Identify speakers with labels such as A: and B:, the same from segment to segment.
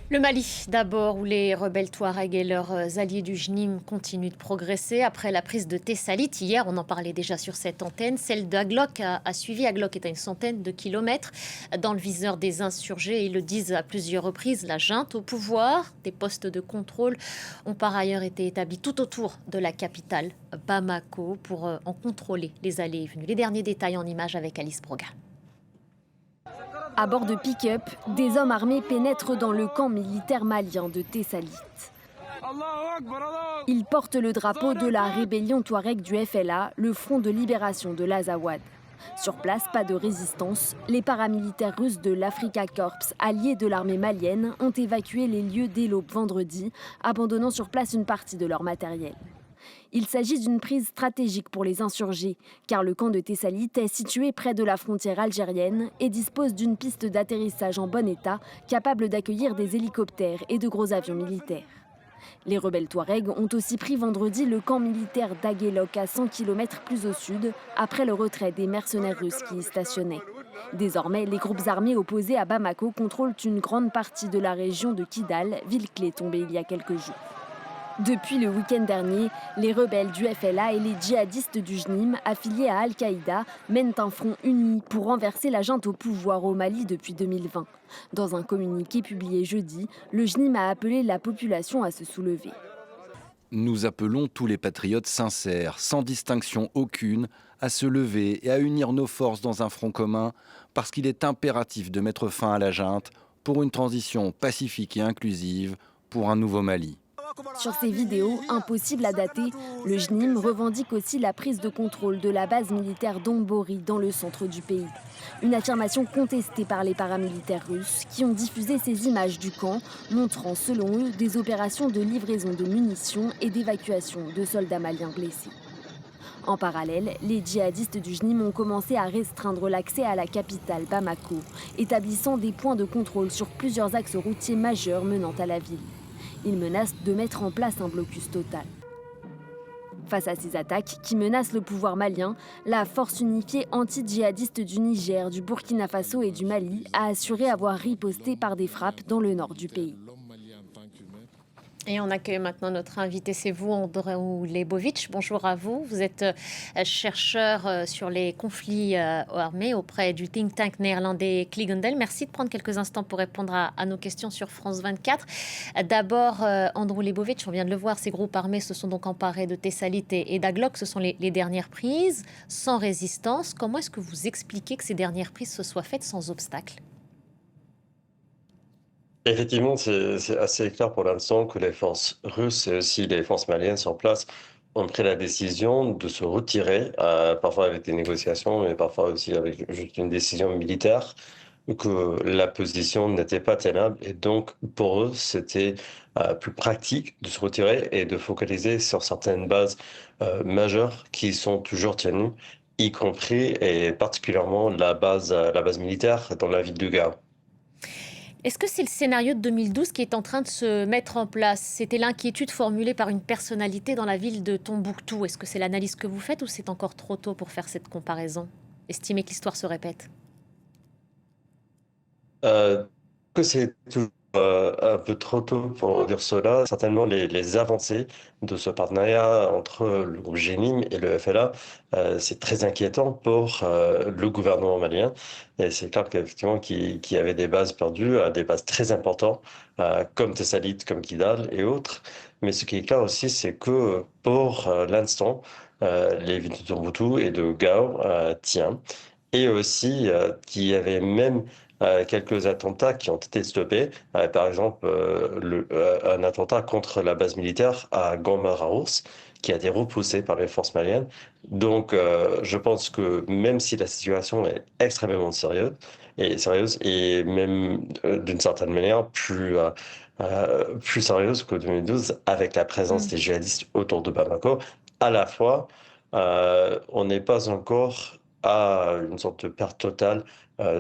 A: Le Mali, d'abord, où les rebelles Touaregs et leurs alliés du JNIM continuent de progresser. Après la prise de Tessalit, hier, on en parlait déjà sur cette antenne, celle d'Aglock a suivi. Aglock est à une centaine de kilomètres dans le viseur des insurgés. Ils le disent à plusieurs reprises, la junte au pouvoir. Des postes de contrôle ont par ailleurs été établis tout autour de la capitale, Bamako, pour en contrôler les allées et venues. Les derniers détails en images avec Alice Broga.
B: À bord de pick-up, des hommes armés pénètrent dans le camp militaire malien de Tessalit. Ils portent le drapeau de la rébellion touareg du FLA, le Front de libération de l'Azawad. Sur place, pas de résistance. Les paramilitaires russes de l'Africa Corps, alliés de l'armée malienne, ont évacué les lieux dès l'aube vendredi, abandonnant sur place une partie de leur matériel. Il s'agit d'une prise stratégique pour les insurgés, car le camp de Tessalit est situé près de la frontière algérienne et dispose d'une piste d'atterrissage en bon état, capable d'accueillir des hélicoptères et de gros avions militaires. Les rebelles Touaregs ont aussi pris vendredi le camp militaire d'Aguelok à 100 km plus au sud, après le retrait des mercenaires russes qui y stationnaient. Désormais, les groupes armés opposés à Bamako contrôlent une grande partie de la région de Kidal, ville clé tombée il y a quelques jours. Depuis le week-end dernier, les rebelles du FLA et les djihadistes du JNIM, affiliés à Al-Qaïda, mènent un front uni pour renverser la junte au pouvoir au Mali depuis 2020. Dans un communiqué publié jeudi, le JNIM a appelé la population à se soulever.
C: Nous appelons tous les patriotes sincères, sans distinction aucune, à se lever et à unir nos forces dans un front commun, parce qu'il est impératif de mettre fin à la junte pour une transition pacifique et inclusive pour un nouveau Mali.
B: Sur ces vidéos, impossibles à dater, le JNIM revendique aussi la prise de contrôle de la base militaire d'Ombori dans le centre du pays. Une affirmation contestée par les paramilitaires russes qui ont diffusé ces images du camp, montrant selon eux des opérations de livraison de munitions et d'évacuation de soldats maliens blessés. En parallèle, les djihadistes du JNIM ont commencé à restreindre l'accès à la capitale Bamako, établissant des points de contrôle sur plusieurs axes routiers majeurs menant à la ville. Ils menacent de mettre en place un blocus total. Face à ces attaques qui menacent le pouvoir malien, la force unifiée anti-djihadiste du Niger, du Burkina Faso et du Mali a assuré avoir riposté par des frappes dans le nord du pays.
A: Et on accueille maintenant notre invité, c'est vous, Andrew Leibovitch. Bonjour à vous. Vous êtes chercheur sur les conflits armés auprès du think tank néerlandais Cliggendel. Merci de prendre quelques instants pour répondre à nos questions sur France 24. D'abord, Andrew Leibovitch, on vient de le voir, ces groupes armés se sont donc emparés de Tessalit et d'Aglock. Ce sont les dernières prises, sans résistance. Comment est-ce que vous expliquez que ces dernières prises se soient faites sans obstacle ?
D: Effectivement, c'est assez clair pour l'instant que les forces russes et aussi les forces maliennes sur place ont pris la décision de se retirer, parfois avec des négociations, mais parfois aussi avec juste une décision militaire, que la position n'était pas tenable. Et donc, pour eux, c'était plus pratique de se retirer et de focaliser sur certaines bases majeures qui sont toujours tenues, y compris et particulièrement la base militaire dans la ville de Gao.
A: Est-ce que c'est le scénario de 2012 qui est en train de se mettre en place? C'était l'inquiétude formulée par une personnalité dans la ville de Tombouctou. Est-ce que c'est l'analyse que vous faites ou c'est encore trop tôt pour faire cette comparaison? Estimer que l'histoire se répète?
D: Que c'est toujours un peu trop tôt pour dire cela. Certainement, les avancées de ce partenariat entre le groupe GNIM et le FLA, c'est très inquiétant pour le gouvernement malien. Et c'est clair qu'effectivement, qu'il y avait des bases perdues, des bases très importantes, comme Tessalit, comme Kidal et autres. Mais ce qui est clair aussi, c'est que pour l'instant, les villes de Tombouctou et de Gao tiennent. Et aussi qu'il y avait même quelques attentats qui ont été stoppés. Par exemple, un attentat contre la base militaire à Gomaraos, qui a été repoussé par les forces maliennes. Donc, je pense que même si la situation est extrêmement sérieuse et même d'une certaine manière plus sérieuse que 2012, avec la présence des djihadistes autour de Bamako, à la fois, on n'est pas encore à une sorte de perte totale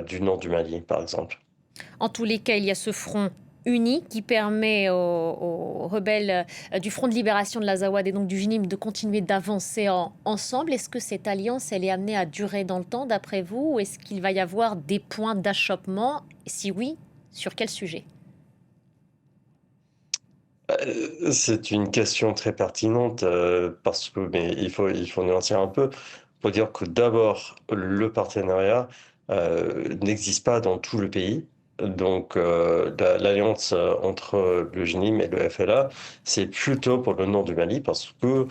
D: du nord du Mali, par exemple.
A: En tous les cas, il y a ce front uni qui permet aux rebelles du Front de libération de l'Azawad et donc du JNIM de continuer d'avancer ensemble. Est-ce que cette alliance, elle est amenée à durer dans le temps, d'après vous, ou est-ce qu'il va y avoir des points d'achoppement? Si oui, sur quel sujet?
D: C'est une question très pertinente parce que, mais il faut nuancer un peu. Il faut dire que d'abord, le partenariat n'existe pas dans tout le pays. Donc, l'alliance entre le GNIM et le FLA, c'est plutôt pour le nord du Mali parce que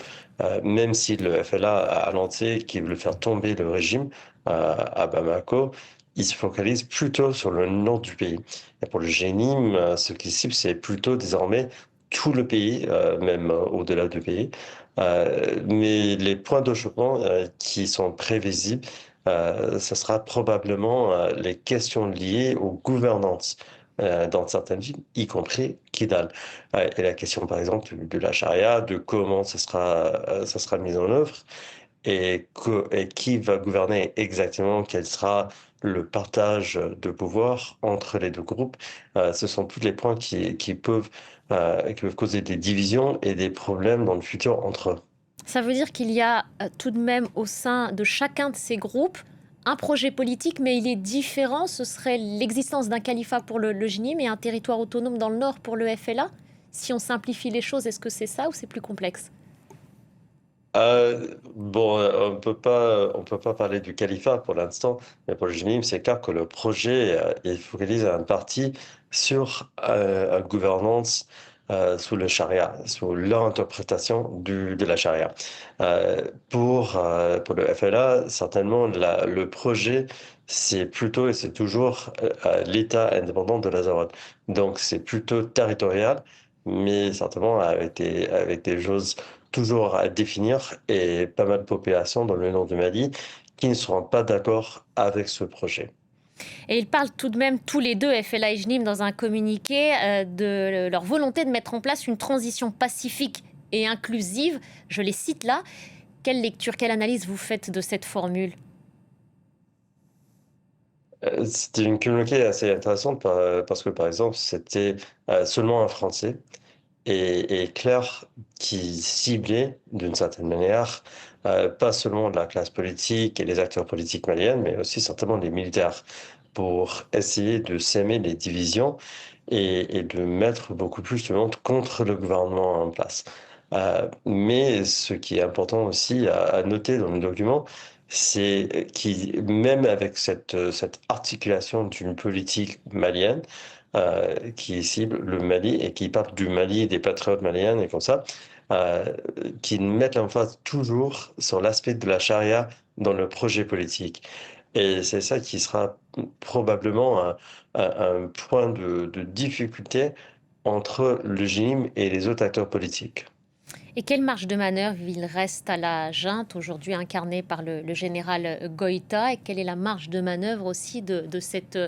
D: même si le FLA a annoncé qu'il veut faire tomber le régime à Bamako, il se focalise plutôt sur le nord du pays. Et pour le GNIM, ce qu'il cible, c'est plutôt désormais tout le pays, même au-delà du pays. Mais les points d'achoppement qui sont prévisibles, ce sera probablement les questions liées aux gouvernances dans certaines villes, y compris Kidal. Et la question, par exemple, de la charia, de comment ça sera mis en œuvre et qui va gouverner exactement, quel sera le partage de pouvoir entre les deux groupes. Ce sont tous les points qui peuvent causer des divisions et des problèmes dans le futur entre eux.
A: Ça veut dire qu'il y a tout de même au sein de chacun de ces groupes un projet politique, mais il est différent. Ce serait l'existence d'un califat pour le GNIM et un territoire autonome dans le nord pour le FLA. Si on simplifie les choses, est-ce que c'est ça ou c'est plus complexe?
D: Bon, on peut pas parler du califat pour l'instant, mais pour le GNIM, c'est clair que le projet, il focalise un parti sur une gouvernance sous le charia, sous leur interprétation de la charia. Pour le FLA, certainement, le projet, c'est plutôt et c'est toujours l'État indépendant de l'Azawad. Donc, c'est plutôt territorial, mais certainement avec des choses toujours à définir et pas mal de populations dans le nord du Mali qui ne seront pas d'accord avec ce projet.
A: Et ils parlent tout de même tous les deux, FLA et JNIM, dans un communiqué, de leur volonté de mettre en place une transition pacifique et inclusive. Je les cite là. Quelle lecture, quelle analyse vous faites de cette formule?
D: C'était une communiqué assez intéressante parce que, par exemple, c'était seulement un Français et clair qui ciblait, d'une certaine manière, pas seulement la classe politique et les acteurs politiques maliens, mais aussi certainement les militaires, pour essayer de s'aimer les divisions et de mettre beaucoup plus de monde contre le gouvernement en place. Mais ce qui est important aussi à noter dans le document, c'est même avec cette articulation d'une politique malienne, qui cible le Mali et qui parle du Mali et des patriotes maliens et comme ça, euh, qui mettent l'emphase toujours sur l'aspect de la charia dans le projet politique. Et c'est ça qui sera probablement un point de difficulté entre le GNIM et les autres acteurs politiques.
A: Et quelle marge de manœuvre il reste à la junte, aujourd'hui incarnée par le général Goïta? Et quelle est la marge de manœuvre aussi de cette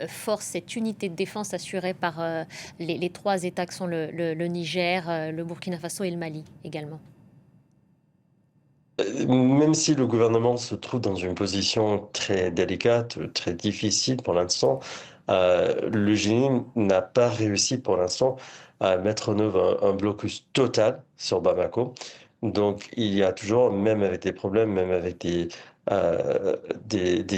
A: force, cette unité de défense assurée par les trois États que sont le Niger, le Burkina Faso et le Mali également?
D: Même si le gouvernement se trouve dans une position très délicate, très difficile pour l'instant, le génie n'a pas réussi pour l'instant à mettre en œuvre un blocus total sur Bamako. Donc il y a toujours, même avec des problèmes, même avec des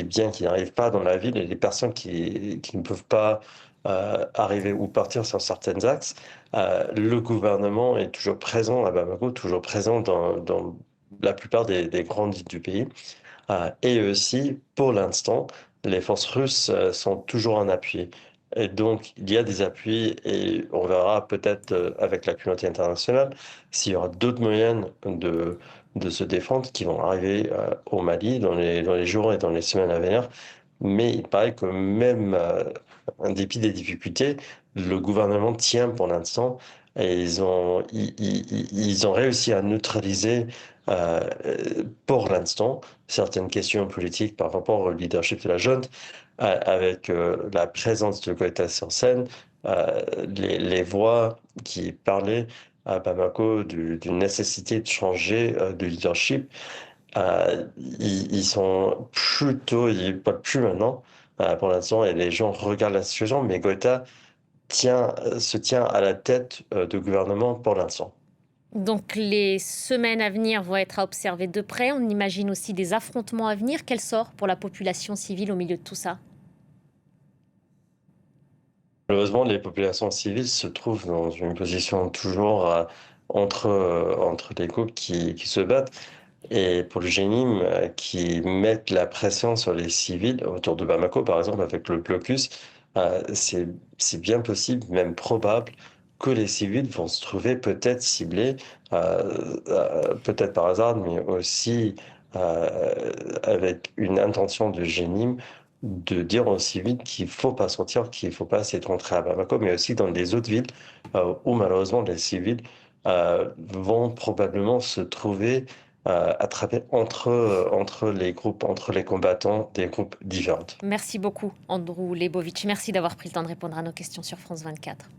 D: biens qui n'arrivent pas dans la ville et des personnes qui ne peuvent pas arriver ou partir sur certains axes, le gouvernement est toujours présent à Bamako, toujours présent dans la plupart des grandes villes du pays. Et aussi, pour l'instant, les forces russes sont toujours en appui. Et donc, il y a des appuis et on verra peut-être avec la communauté internationale s'il y aura d'autres moyens de se défendre qui vont arriver au Mali dans les jours et dans les semaines à venir. Mais il paraît que même en dépit des difficultés, le gouvernement tient pour l'instant et ils ont réussi à neutraliser euh, pour l'instant certaines questions politiques par rapport au leadership de la junte, avec la présence de Goïta sur scène, les voix qui parlaient à Bamako d'une nécessité de changer de leadership. Ils sont plutôt, ils ne parlent plus maintenant pour l'instant et les gens regardent la situation, mais Goïta se tient à la tête du gouvernement pour l'instant.
A: Donc les semaines à venir vont être à observer de près. On imagine aussi des affrontements à venir. Quel sort pour la population civile au milieu de tout ça?
D: Malheureusement, les populations civiles se trouvent dans une position toujours entre les groupes qui se battent. Et pour le Jénim, qui mettent la pression sur les civils, autour de Bamako par exemple, avec le blocus, c'est bien possible, même probable, que les civils vont se trouver peut-être ciblés, peut-être par hasard, mais aussi avec une intention de Jénim de dire aux civils qu'il ne faut pas sortir, qu'il ne faut pas essayer de rentrer à Bamako, mais aussi dans les autres villes où malheureusement les civils vont probablement se trouver attrapés entre les groupes, entre les combattants des groupes différents.
A: Merci beaucoup, Andrew Lebovitch. Merci d'avoir pris le temps de répondre à nos questions sur France 24.